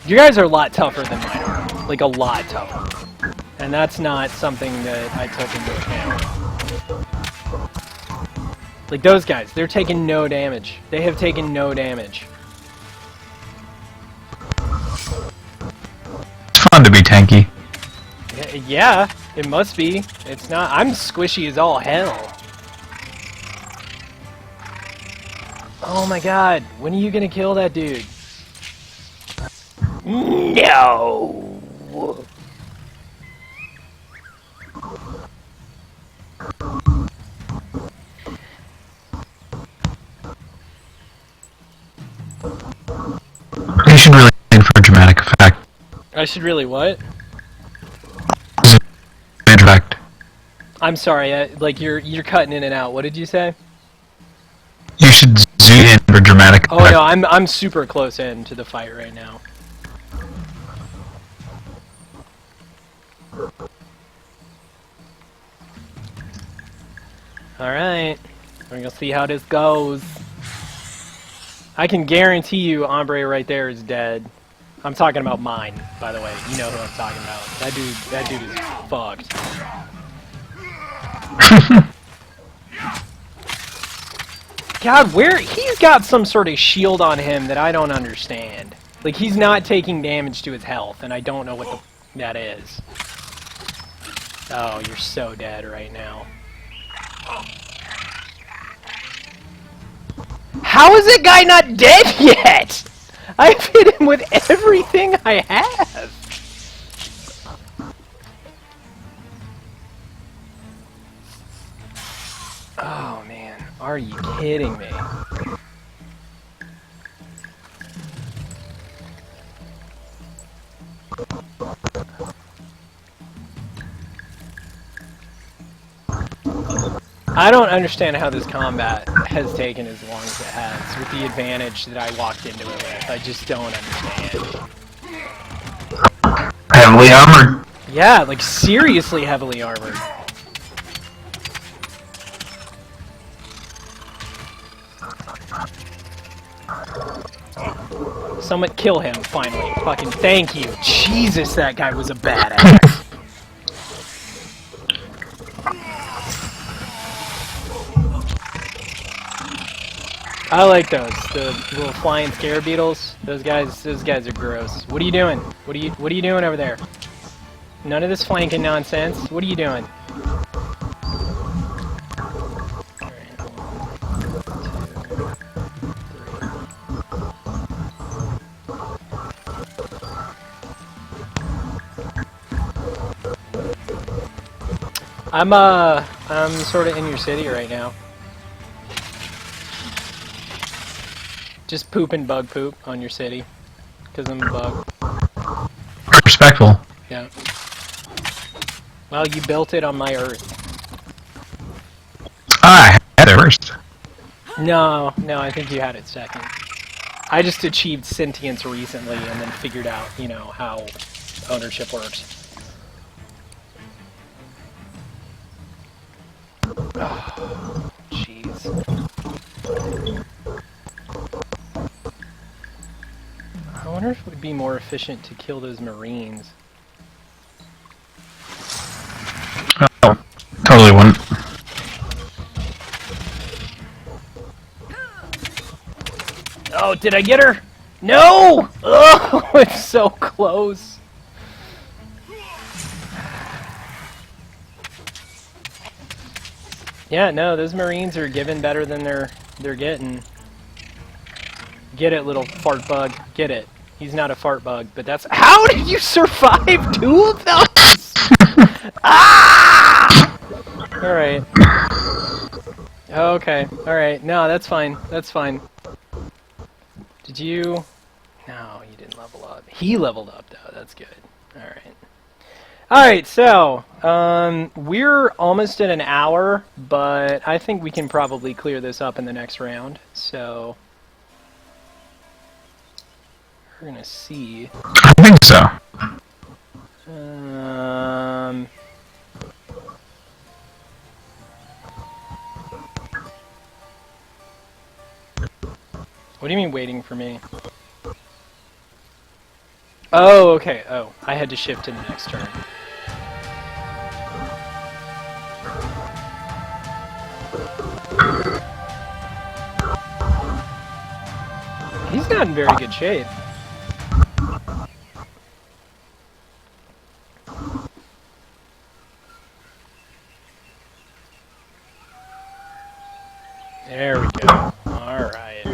You guys are a lot tougher than mine are. Like, a lot tougher. And that's not something that I took into account. Like, those guys, they're taking no damage. They have taken no damage. It's fun to be tanky. Yeah, it must be. It's not. I'm squishy as all hell. Oh my god, when are you gonna kill that dude? No! You should really aim for a dramatic effect. I should really what? Effect. I'm sorry, like you're cutting in and out. What did you say? You should zoom in for dramatic effect. Oh no, I'm super close in to the fight right now. Alright, we're gonna see how this goes. I can guarantee you Ombre right there is dead. I'm talking about mine, by the way. You know who I'm talking about. That dude is fucked. God, he's got some sort of shield on him that I don't understand. Like, he's not taking damage to his health, and I don't know what that is. Oh, you're so dead right now. How is that guy not dead yet? I've hit him with everything I have. Oh man, are you kidding me? I don't understand how this combat has taken as long as it has, with the advantage that I walked into it with. I just don't understand. Heavily armored. Yeah, like seriously heavily armored. Someone kill him, finally. Fucking thank you. Jesus, that guy was a badass. I like those, the little flying scare beetles. Those guys are gross. What are you doing? What are you doing over there? None of this flanking nonsense. What are you doing? I'm sort of in your city right now. Just pooping bug poop on your city. Because I'm a bug. Respectful. Yeah. Well, you built it on my Earth. I had it first. No, I think you had it second. I just achieved sentience recently and then figured out, you know, how ownership works. Oh, jeez. I wonder if it would be more efficient to kill those Marines. Oh, totally wouldn't. Oh, did I get her? No! Oh, it's so close. Yeah, no, those Marines are giving better than they're getting. Get it, little fart bug. Get it. He's not a fart bug, but that's... How did you survive 2 of those? Ah! Alright. Okay, alright. No, that's fine. That's fine. Did you... No, you didn't level up. He leveled up, though. That's good. Alright. Alright, so... we're almost at an hour, but I think we can probably clear this up in the next round. So... We're gonna see. I think so. What do you mean waiting for me? Oh, okay. Oh, I had to shift to the next turn. He's not in very good shape. There we go. All right.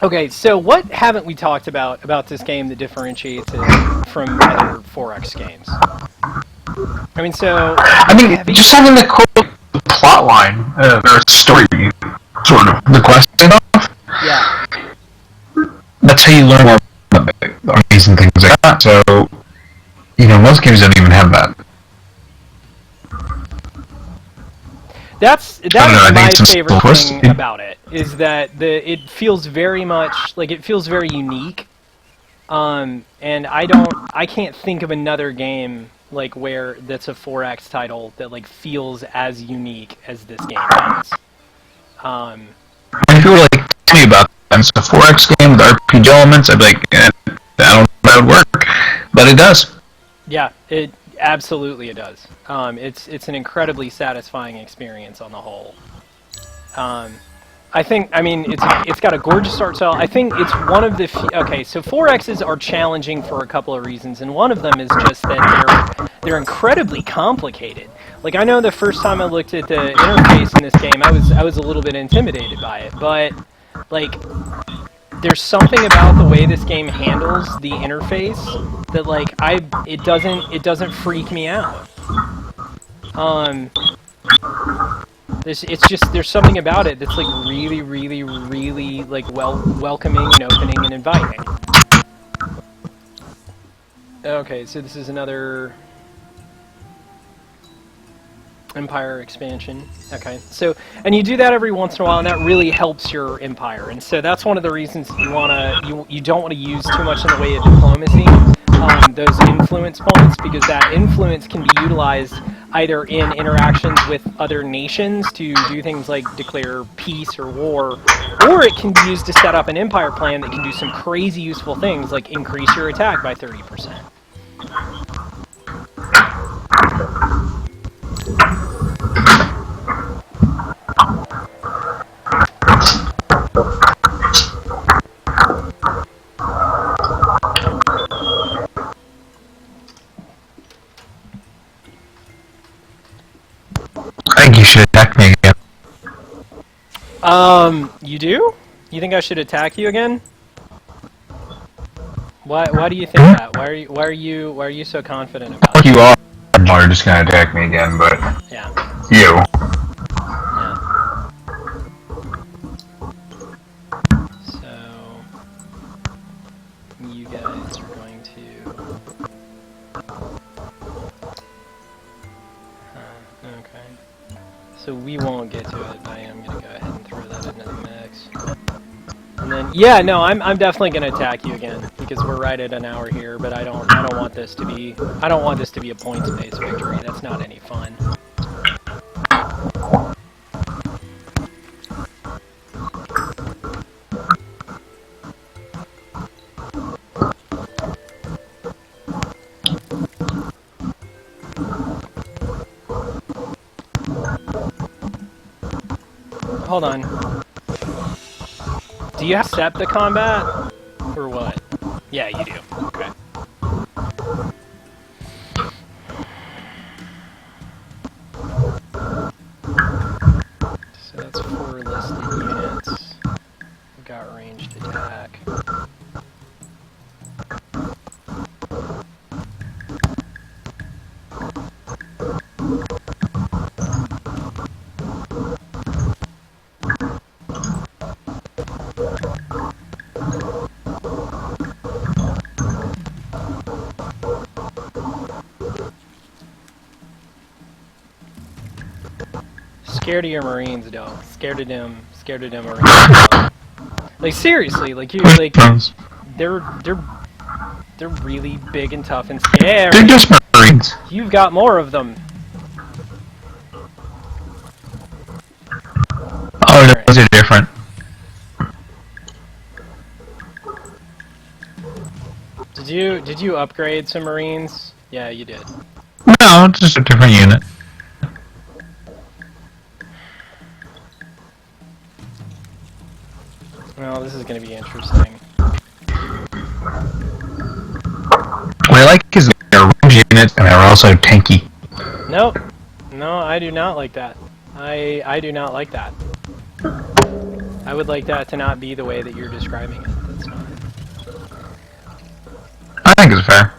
Okay, so what haven't we talked about this game that differentiates it from other 4X games? I mean, so... I mean, just having the cool plot line, or story, sort of, the quest and stuff. Yeah. That's how you learn more about amazing things like that. So, you know, most games don't even have that. That's I my think favorite thing about it, is that it feels very much like it feels very unique, and I can't think of another game like where that's a 4X title that like feels as unique as this game does. When people were like, tell me about that, it's a 4X game with RPG elements, I'd be like, I don't know if that would work, but it does. Yeah, it absolutely it does. It's an incredibly satisfying experience on the whole. I think, I mean, it's got a gorgeous art style. I think it's one of the okay, so 4Xs are challenging for a couple of reasons, and one of them is just that they're incredibly complicated. Like, I know the first time I looked at the interface in this game, I was a little bit intimidated by it, but like, there's something about the way this game handles the interface that like it doesn't freak me out. It's just there's something about it that's like really, really, really like welcoming and opening and inviting. Okay, so this is another Empire expansion. Okay, so, and you do that every once in a while, and that really helps your Empire. And so that's one of the reasons you don't want to use too much in the way of diplomacy, those influence points, because that influence can be utilized either in interactions with other nations to do things like declare peace or war, or it can be used to set up an Empire plan that can do some crazy useful things like increase your attack by 30%. I think you should attack me again. You do? You think I should attack you again? Why do you think that? Why are you so confident about it? You are just gonna attack me again, but Yeah. you. Yeah. So you guys are going to. Okay. So we won't get to it, but I am gonna go ahead and throw that into the mix. And then, yeah, no, I'm definitely gonna attack you again because we're right at an hour here. But I don't want this to be a points-based victory. That's not any fun. Hold on. Do you accept the combat or what? Yeah, you do. Okay. So that's 4 listed units. We've got ranged attack. Scared of your Marines, dog. Scared of them Marines, dog. Like seriously, like you, like they're really big and tough and scary. They're just Marines. You've got more of them. Oh, those are different. Did you upgrade some Marines? Yeah, you did. No, it's just a different unit. Well, this is going to be interesting. What I like is they're range units and they're also tanky. Nope. No, I do not like that. I do not like that. I would like that to not be the way that you're describing it. That's not. I think it's fair.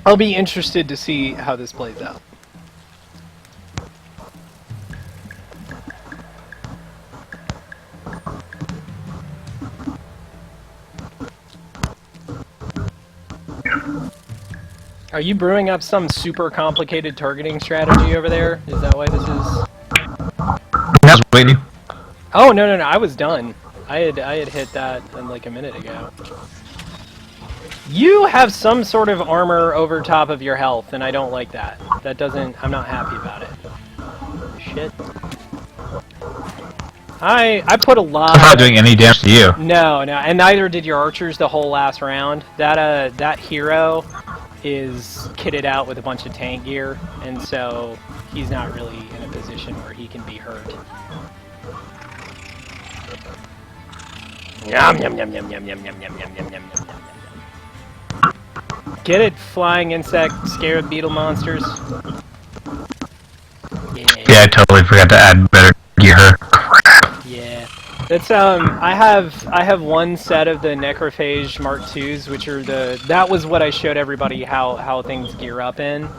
I'll be interested to see how this plays out. Are you brewing up some super complicated targeting strategy over there? Is that why this is? I was waiting. Oh no, I was done. I had hit that like a minute ago. You have some sort of armor over top of your health, and I don't like that. That doesn't. I'm not happy about it. Shit. I put a lot. I'm not doing any damage to you. No, and neither did your archers the whole last round. That hero is kitted out with a bunch of tank gear, and so he's not really in a position where he can be hurt. Yum yum yum yum yum yum yum yum yum yum yum yum. Get it, flying insect, scared beetle monsters. Yeah, I totally forgot to add better gear. Yeah. That's I have one set of the Necrophage Mark IIs, which are that was what I showed everybody how things gear up in.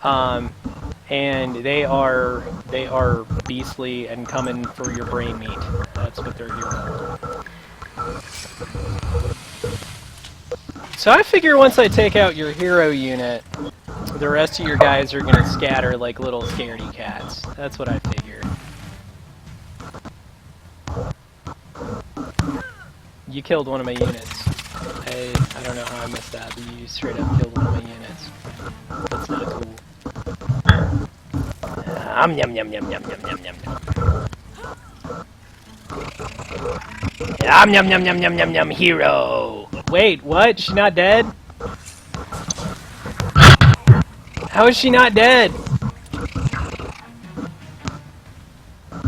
And they are beastly and coming for your brain meat. That's what they're here for. So I figure once I take out your hero unit, the rest of your guys are gonna scatter like little scaredy cats. That's what I figure. You killed one of my units. I don't know how I missed that, but you straight up killed one of my units. That's not cool. Yum yum yum yum yum yum yum yum. Yum yum yum yum yum yum yum hero. Wait, what? She's not dead? How is she not dead?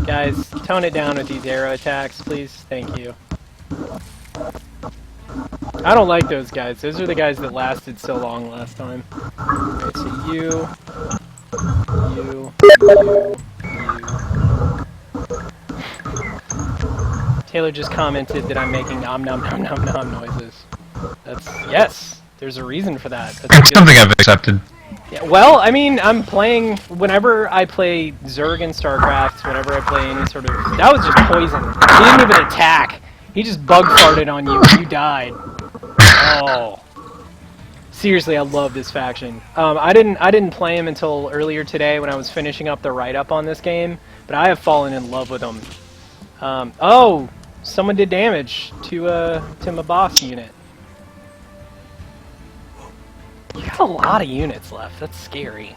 Guys, tone it down with these arrow attacks, please. Thank you. I don't like those guys. Those are the guys that lasted so long last time. Okay, so you. Taylor just commented that I'm making nom nom nom nom nom noises. Yes, there's a reason for that. It's something I've accepted. Yeah, well, I mean, I'm playing, whenever I play Zerg in StarCraft, whenever I play any sort of, that was just poison. He didn't even attack. He just bug farted on you and you died. Oh. Seriously, I love this faction. I didn't play him until earlier today when I was finishing up the write-up on this game, but I have fallen in love with him. Oh, someone did damage to my boss unit. You got a lot of units left. That's scary.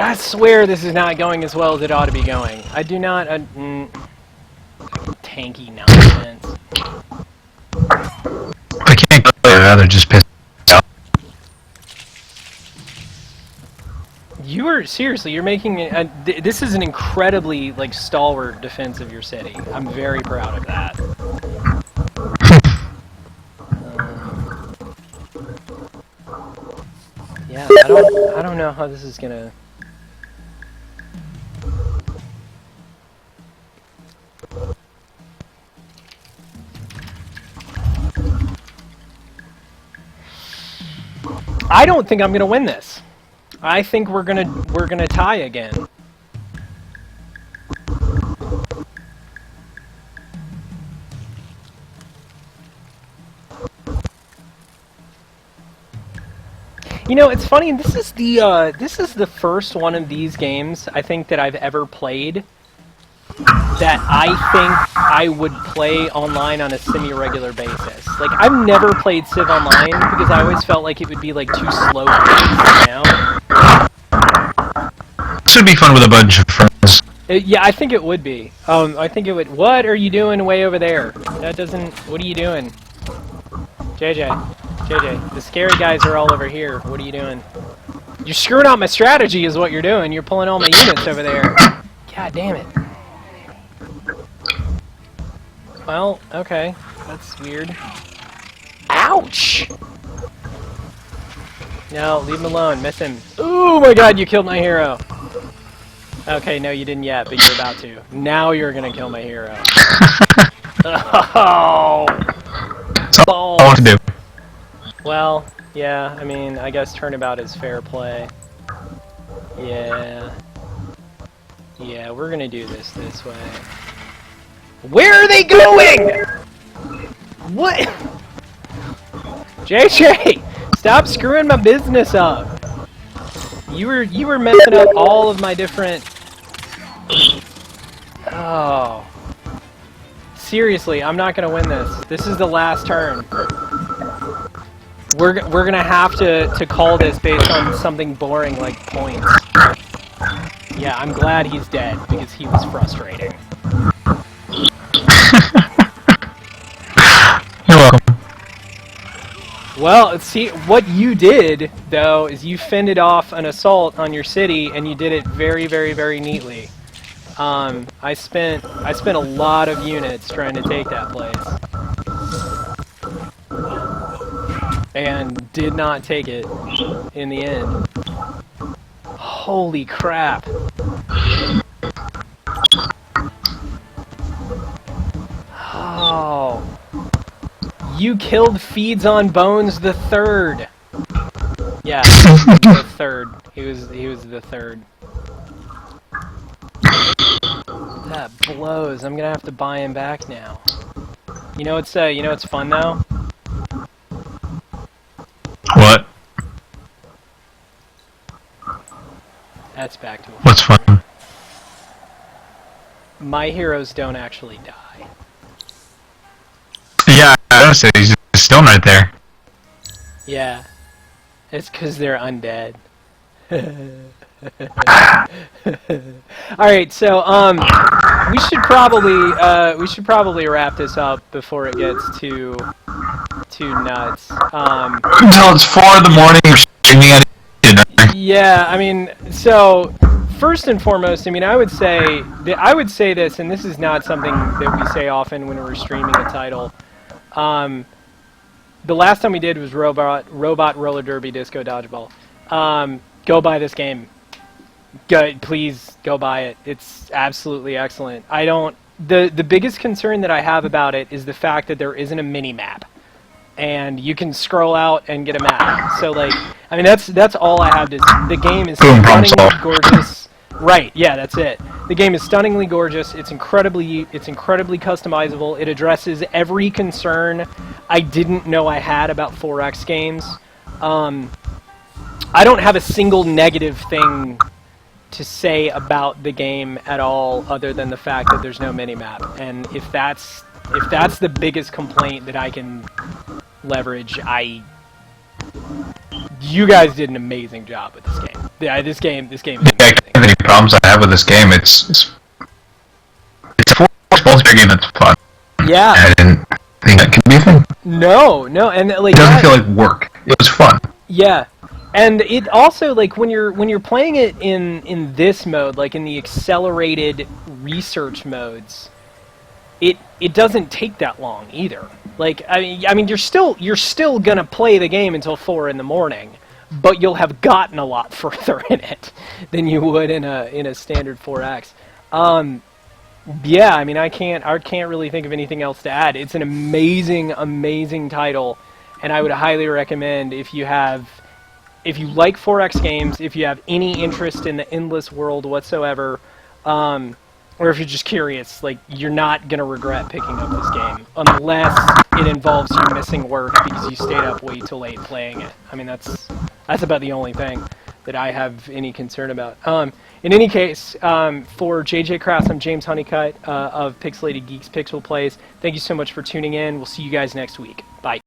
I swear this is not going as well as it ought to be going. I do not... tanky nonsense. I can't go there, they're just pissed out. You are... Seriously, you're making... this is an incredibly, like, stalwart defense of your city. I'm very proud of that. Yeah, I don't know how this is gonna... I don't think I'm gonna win this. I think we're gonna tie again. You know, it's funny. This is the first one of these games I think that I've ever played that I think I would play online on a semi-regular basis. Like, I've never played Civ Online because I always felt like it would be, like, too slow paced, you know? This would be fun with a bunch of friends. Yeah, I think it would be. I think it would... What are you doing way over there? That doesn't... What are you doing? JJ, the scary guys are all over here. What are you doing? You're screwing out my strategy is what you're doing. You're pulling all my units over there. God damn it. Well, okay. That's weird. Ouch! No, leave him alone. Miss him. Oh my god, you killed my hero. Okay, no, you didn't yet, but you're about to. Now you're gonna kill my hero. Oh! That's all I want to do. Well, yeah, I mean, I guess turnabout is fair play. Yeah. Yeah, we're gonna do this way. Where are they going?! What?! JJ! Stop screwing my business up! You were messing up all of my different... Oh. Seriously, I'm not gonna win this. This is the last turn. We're gonna have to call this based on something boring like points. Yeah, I'm glad he's dead because he was frustrating. You're welcome. Well, see, what you did, though, is you fended off an assault on your city, and you did it very, very, very neatly. I spent a lot of units trying to take that place. And did not take it in the end. Holy crap. Oh. You killed Feeds on Bones the Third. Yeah, the third. He was the third. That blows. I'm gonna have to buy him back now. You know what's fun though? What? That's back to What's fun? my heroes don't actually die. noticed it. He's just stone right there. Yeah. It's because they're undead. Alright, so, we should probably wrap this up before it gets too nuts. Until it's 4 in the morning, you're streaming at dinner. Yeah, I mean, so first and foremost, I mean, I would say this, and this is not something that we say often when we're streaming a title. The last time we did was Robot Roller Derby Disco Dodgeball. Go buy this game. Please go buy it. It's absolutely excellent. The biggest concern that I have about it is the fact that there isn't a mini map, and you can scroll out and get a map. So like, I mean, that's all I have to. The game is stunningly gorgeous. Right? Yeah, that's it. The game is stunningly gorgeous. It's incredibly customizable. It addresses every concern I didn't know I had about 4X games. I don't have a single negative thing to say about the game at all, other than the fact that there's no minimap. And if that's the biggest complaint that I can leverage, you guys did an amazing job with this game. Yeah, this game is amazing. I can't think of any problems I have with this game. It's a 4X multiplayer game that's fun. Yeah. I didn't think that could be a thing. No, and like it doesn't feel like work. It was fun. Yeah. And it also, like, when you're playing it in this mode, like in the accelerated research modes, it doesn't take that long either. Like, I mean, you're still gonna play the game until 4 in the morning, but you'll have gotten a lot further in it than you would in a standard 4X. Yeah, I mean, I can't really think of anything else to add. It's an amazing title, and I would highly recommend if you like 4X games, if you have any interest in the endless world whatsoever, or if you're just curious, like, you're not going to regret picking up this game, unless it involves you missing work because you stayed up way too late playing it. I mean, that's about the only thing that I have any concern about. In any case, for JJ Kraus, I'm James Honeycutt of Pixelated Geeks Pixel Plays. Thank you so much for tuning in. We'll see you guys next week. Bye.